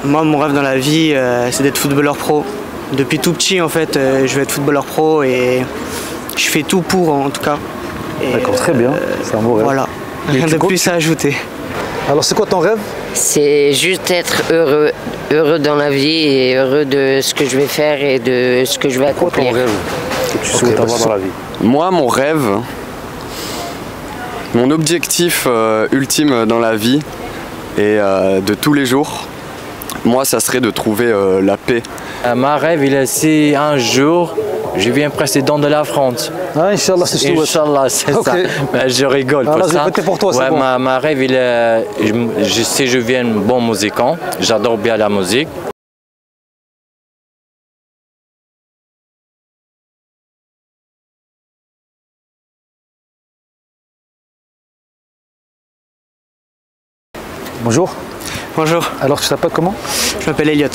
Moi, mon rêve dans la vie, c'est d'être footballeur pro. Depuis tout petit, en fait, je veux être footballeur pro et je fais tout pour, en tout cas. D'accord, très bien, c'est un beau rêve. Voilà, rien de plus à ajouter. Alors, c'est quoi ton rêve? C'est juste être heureux, heureux dans la vie et heureux de ce que je vais faire et de ce que je vais accomplir. Ton rêve que tu souhaites avoir dans la vie? Moi, mon rêve, mon objectif ultime dans la vie et de tous les jours, moi, ça serait de trouver la paix. Mon rêve, il est si un jour, je viens président de la France. Ah, Inch'Allah, c'est tout. Inch'Allah, c'est ça. Ben, je rigole pour ça. J'ai pour toi, ouais, bon. Ma rêve, il est, si je viens bon musicien, j'adore bien la musique. Bonjour. Bonjour. Alors, tu t'appelles comment? Je m'appelle Elliot.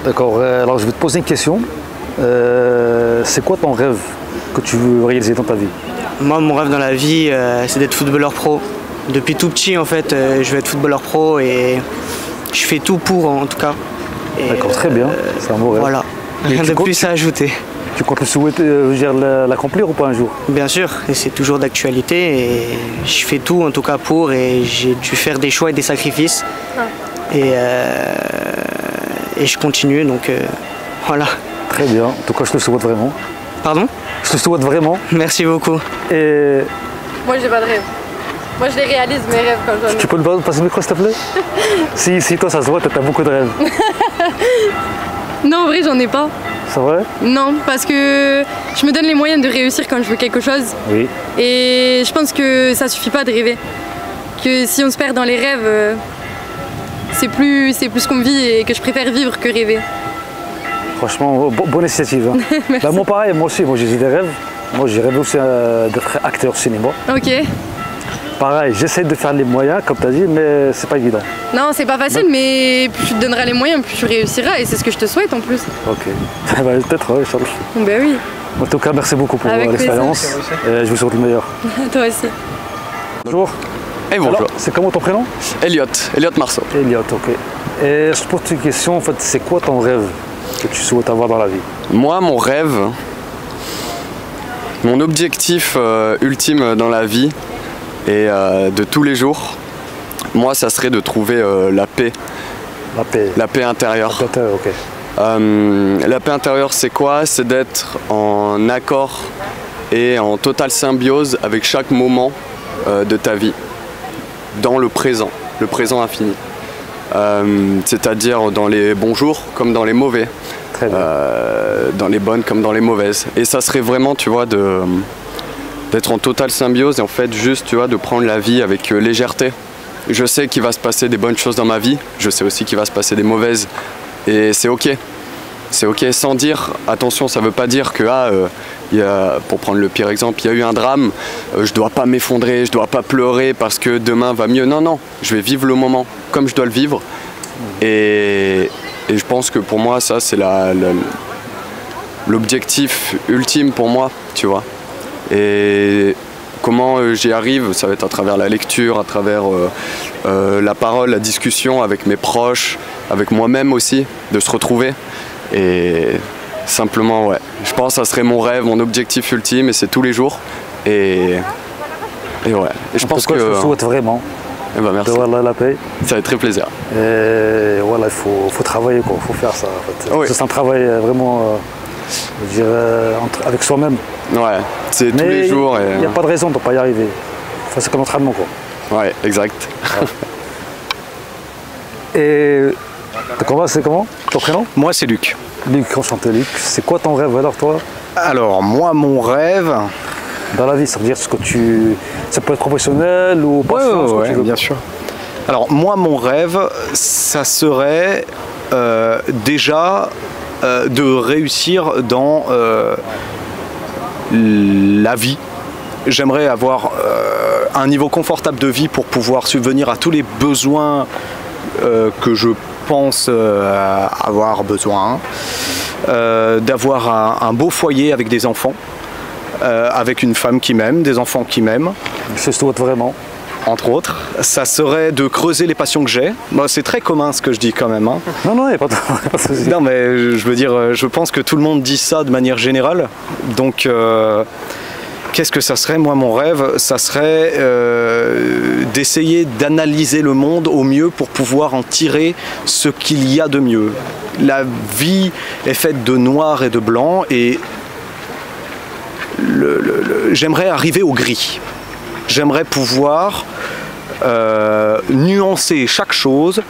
D'accord, alors je vais te poser une question. C'est quoi ton rêve que tu veux réaliser dans ta vie? Moi, mon rêve dans la vie, c'est d'être footballeur pro. Depuis tout petit, en fait, je veux être footballeur pro et je fais tout pour, en tout cas. D'accord, très bien, c'est un beau rêve. Voilà, rien de plus à ajouter. Tu comptes l'accomplir ou pas un jour? Bien sûr, et c'est toujours d'actualité et je fais tout en tout cas pour et j'ai dû faire des choix et des sacrifices et je continue donc voilà. Très bien, en tout cas je te le souhaite vraiment. Pardon? Je te le souhaite vraiment. Merci beaucoup. Et... Moi j'ai pas de rêve. Moi je les réalise mes rêves quand j'en ai. Tu peux me passer le micro s'il te plaît? si toi ça se voit, t'as beaucoup de rêves. Non en vrai j'en ai pas. C'est vrai? Non, parce que je me donne les moyens de réussir quand je veux quelque chose. Oui. Et je pense que ça suffit pas de rêver. Que si on se perd dans les rêves, c'est plus ce qu'on vit et que je préfère vivre que rêver. Franchement, bonne initiative. Hein. Bah, moi pareil, moi aussi, j'ai des rêves. Moi j'ai rêvé aussi d'être acteur au cinéma. Ok. Pareil, j'essaie de faire les moyens, comme tu as dit, mais c'est pas évident. Non, c'est pas facile, mais plus tu te donneras les moyens, plus tu réussiras, et c'est ce que je te souhaite en plus. Ok, peut-être, oui, Inch'Allah. Ben oui. En tout cas, merci beaucoup pour l'expérience, et je vous souhaite le meilleur. Toi aussi. Bonjour. Et bonjour. C'est comment ton prénom? Elliot Marceau. Elliot, ok. Et je te pose une question, en fait, c'est quoi ton rêve que tu souhaites avoir dans la vie? Moi, mon rêve, mon objectif ultime dans la vie, et de tous les jours, moi, ça serait de trouver la paix. La paix. La paix intérieure. La paix intérieure, ok. La paix intérieure, c'est quoi? C'est d'être en accord et en totale symbiose avec chaque moment de ta vie, dans le présent infini. C'est-à-dire dans les bons jours comme dans les mauvais, dans les bonnes comme dans les mauvaises. Et ça serait vraiment, tu vois, d'être en totale symbiose et en fait juste, tu vois, de prendre la vie avec légèreté. Je sais qu'il va se passer des bonnes choses dans ma vie, je sais aussi qu'il va se passer des mauvaises et c'est ok. C'est ok, sans dire, attention, ça veut pas dire que, pour prendre le pire exemple, il y a eu un drame, je dois pas m'effondrer, je dois pas pleurer parce que demain va mieux. Non, non, je vais vivre le moment comme je dois le vivre et je pense que pour moi, ça c'est l'objectif ultime pour moi, tu vois. Et comment j'y arrive, ça va être à travers la lecture, à travers la parole, la discussion avec mes proches, avec moi-même aussi, de se retrouver. Et simplement, ouais, je pense que ça serait mon rêve, mon objectif ultime, et c'est tous les jours. Et ouais, et je pense que... Je te souhaite vraiment merci. d'avoir la paix. Ça fait très plaisir. Et voilà, il faut travailler, il faut faire ça. En fait. Oui. C'est un travail vraiment, je dirais, avec soi-même. Ouais, c'est tous les jours. Il n'y a pas de raison de ne pas y arriver. Enfin, c'est comme l'entraînement, quoi. Ouais, exact. Ouais. Et c'est comment ton prénom? Moi, c'est Luc. Luc, enchanté Luc. C'est quoi ton rêve alors, toi? Alors, moi, mon rêve... Dans la vie, ça veut dire ce que tu... Ça peut être professionnel ou passion, ouais, bien sûr. Alors, moi, mon rêve, ça serait déjà de réussir dans la vie. J'aimerais avoir un niveau confortable de vie pour pouvoir subvenir à tous les besoins que je pense avoir besoin, d'avoir un beau foyer avec des enfants, avec une femme qui m'aime, des enfants qui m'aiment. Je te souhaite vraiment. entre autres. Ça serait de creuser les passions que j'ai. Bon, c'est très commun ce que je dis quand même. Hein. Non, non, il n'y a pas de souci. Non, mais je veux dire, je pense que tout le monde dit ça de manière générale. Donc, qu'est-ce que ça serait? Moi, mon rêve, ça serait d'essayer d'analyser le monde au mieux pour pouvoir en tirer ce qu'il y a de mieux. La vie est faite de noir et de blanc et j'aimerais arriver au gris. J'aimerais pouvoir nuancer chaque chose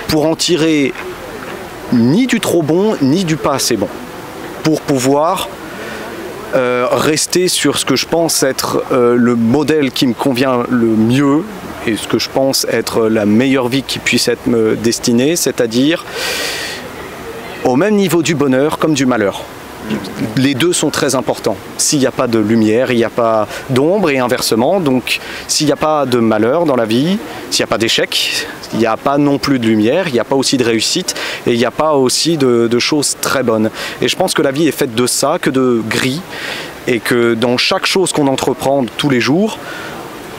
pour en tirer ni du trop bon ni du pas assez bon. Pour pouvoir rester sur ce que je pense être le modèle qui me convient le mieux et ce que je pense être la meilleure vie qui puisse être me destinée, c'est-à-dire au même niveau du bonheur comme du malheur. Les deux sont très importants. S'il n'y a pas de lumière, il n'y a pas d'ombre et inversement. Donc s'il n'y a pas de malheur dans la vie, s'il n'y a pas d'échec, il n'y a pas non plus de lumière, il n'y a pas aussi de réussite et il n'y a pas aussi de choses très bonnes. Et je pense que la vie est faite de ça, que de gris, et que dans chaque chose qu'on entreprend tous les jours,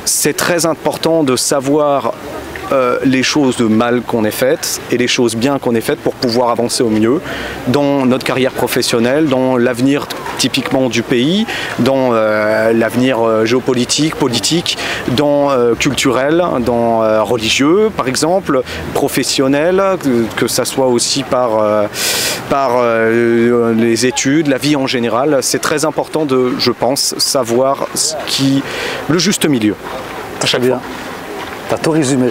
c'est très important de savoir les choses de mal qu'on ait faites et les choses bien qu'on ait faites pour pouvoir avancer au mieux dans notre carrière professionnelle, dans l'avenir typiquement du pays, dans l'avenir géopolitique, politique, dans culturel, dans religieux par exemple, professionnel, que ça soit aussi par les études, la vie en général. C'est très important de, je pense, savoir le juste milieu. Très bien. T'as tout résumé.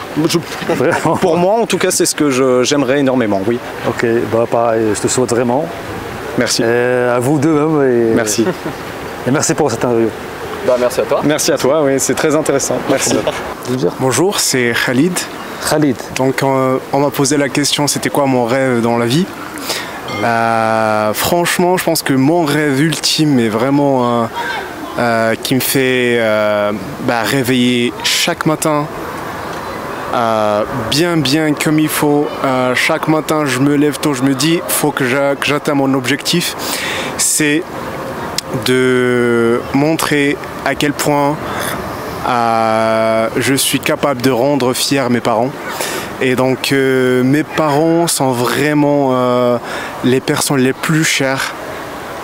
Pour moi, en tout cas, c'est ce que j'aimerais énormément, oui. Ok, bah pareil, je te souhaite vraiment. Merci. À vous deux même. Et... Merci. Et merci pour cette interview. Bah, merci à toi. Merci à toi, oui, c'est très intéressant. Merci. Bonjour, c'est Khalid. Khalid. Donc, on m'a posé la question, c'était quoi mon rêve dans la vie? Franchement, je pense que mon rêve ultime est vraiment qui me fait réveiller chaque matin. Bien comme il faut. Chaque matin je me lève tôt, je me dis faut que j'atteigne mon objectif, c'est de montrer à quel point je suis capable de rendre fiers mes parents. Et donc mes parents sont vraiment les personnes les plus chères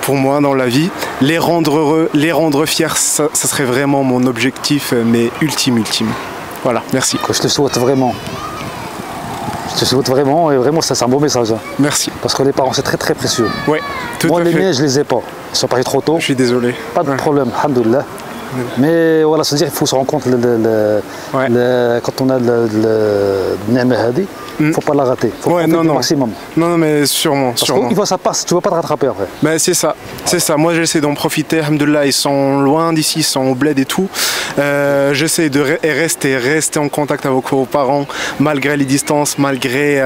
pour moi dans la vie. Les rendre heureux, les rendre fiers, ça serait vraiment mon objectif, mais ultime. Voilà, merci. Je te souhaite vraiment. Je te souhaite vraiment, et vraiment c'est un beau message. Hein. Merci. Parce que les parents c'est très précieux. Oui, tout moi à fait. Moi les miens je les ai pas. Ils sont partis trop tôt. Je suis désolé. Pas de problème, alhamdoulilah. Mais voilà, c'est-à-dire qu'il faut se rendre compte quand on a le ni'ma hadi, il ne faut pas la rater. Il faut profiter au maximum. Non, mais sûrement. Parce qu'une fois ça passe, tu ne vas pas te rattraper après. Ben, c'est ça. Moi, j'essaie d'en profiter. Alhamdoulilah, ils sont loin d'ici, ils sont au bled et tout. J'essaie de rester en contact avec vos parents, malgré les distances, malgré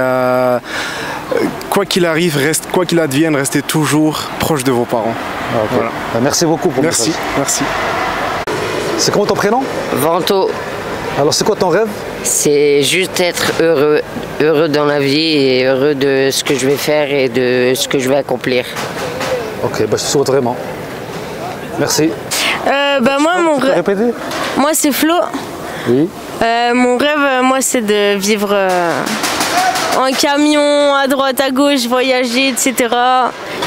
quoi qu'il arrive, quoi qu'il advienne, restez toujours proche de vos parents. Okay. Voilà. Merci beaucoup pour Merci. C'est comment ton prénom? Vanto. Alors c'est quoi ton rêve? C'est juste être heureux dans la vie et heureux de ce que je vais faire et de ce que je vais accomplir. Ok, bah je te souhaite vraiment. Merci. Moi c'est Flo. Oui. Mon rêve, moi c'est de vivre en camion, à droite, à gauche, voyager, etc.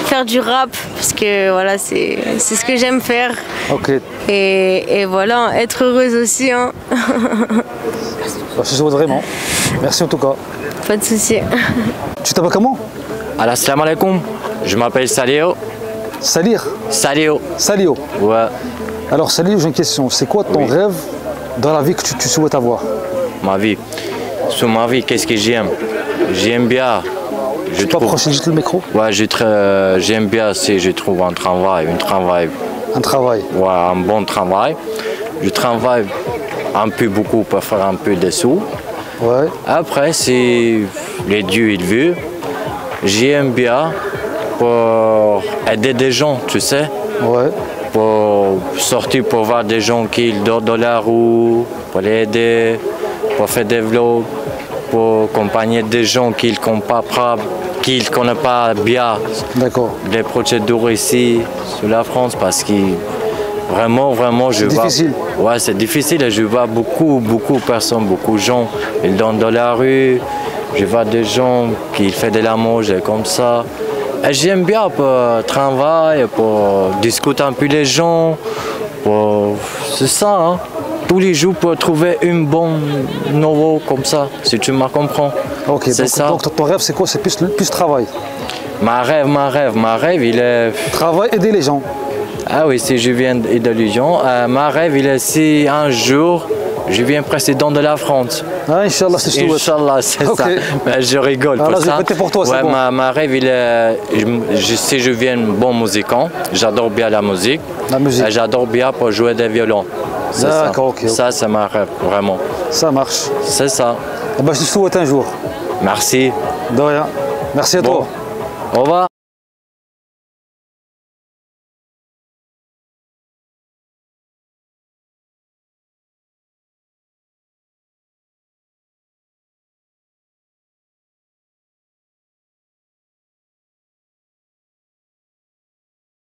Faire du rap, parce que voilà, c'est ce que j'aime faire. Ok. Et voilà, être heureuse aussi. Hein. Je te souhaite vraiment. Merci en tout cas. Pas de souci. Tu t'appelles comment? Assalamu alaikum. Je m'appelle Salio. Salir? Salio. Salio. Ouais. Alors Salio, j'ai une question. C'est quoi ton rêve dans la vie que tu souhaites avoir? Ma vie. Sur ma vie, qu'est-ce que j'aime? J'aime bien. Tu peux approcher juste le micro? Ouais, j'aime bien si je trouve un travail. Un travail? Ouais, un bon travail. Je travaille un peu beaucoup pour faire un peu de sous. Ouais. Après, si les dieux ils veulent, j'aime bien pour aider des gens, tu sais. Ouais. Pour sortir pour voir des gens qui dorment dans la rue, pour les aider, pour faire des vlogs, pour accompagner des gens qui ne connaissent pas bien les procédures ici sur la France parce que Vraiment, je vois. C'est difficile. Ouais, c'est difficile. Je vois beaucoup de personnes, beaucoup de gens. Ils dansent dans la rue. Je vois des gens qui font de la mode comme ça. Et j'aime bien pour travailler, pour discuter un peu les gens. C'est ça, hein. Tous les jours pour trouver une bonne nouveau comme ça, si tu me comprends. Ok, c'est ça. Donc ton rêve c'est quoi? C'est plus travail. Ma rêve, il est... Travail, aider les gens. Ah oui, si je viens de Lyon, ma rêve, il est si un jour, je viens président de la France. Ah, Inch'Allah, c'est sûr. Inch'Allah, c'est ça. Mais je rigole pour ça. Pour toi, ouais, bon. ma rêve, il est... si je viens bon musicien, j'adore bien la musique. La musique. J'adore bien pour jouer des violons. D'accord, ok. Ça, c'est ma rêve, vraiment. Ça marche. C'est ça. Eh ben, je te souhaite un jour. Merci. De rien. Merci à toi. Au revoir.